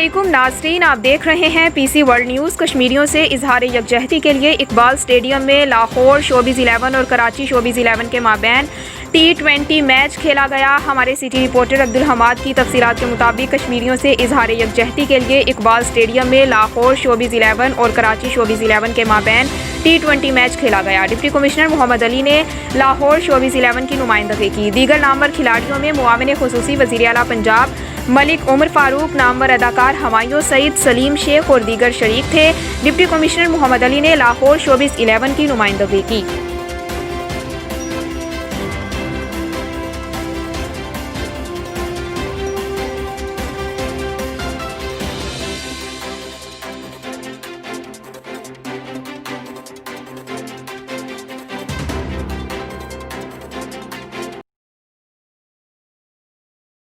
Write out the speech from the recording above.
अस्सलामुअलैकुम नाज़रीन, आप देख रहे हैं पीसी वर्ल्ड न्यूज़। कश्मीरियों से इजहार यकजहती के लिए इकबाल स्टेडियम में लाहौर शोबीज़ 11 और कराची शोबीज़ 11 के माबैन T20 मैच खेला गया। हमारे सिटी रिपोर्टर अब्दुल हमाद की तफसीलात के मुताबिक कश्मीरियों से इजहार यकजहती के लिए इकबाल स्टेडियम में लाहौर शोबीज़ 11 और कराची शोबीज़ 11 के माबैन T20 मैच खेला गया। डिप्टी कमिश्नर मोहम्मद अली ने लाहौर शोबीज़ 11 की नुमाइंदगी की। दीगर नामवर खिलाड़ियों में मुआविन खुसूसी वज़ीर आला पंजाब मलिक उमर फारूक, नामवर अदाकार हमायूं सईद, सलीम शेख और दीगर शरीक थे। डिप्टी कमिश्नर मोहम्मद अली ने लाहौर शोबीज़ 11 की नुमाइंदगी की।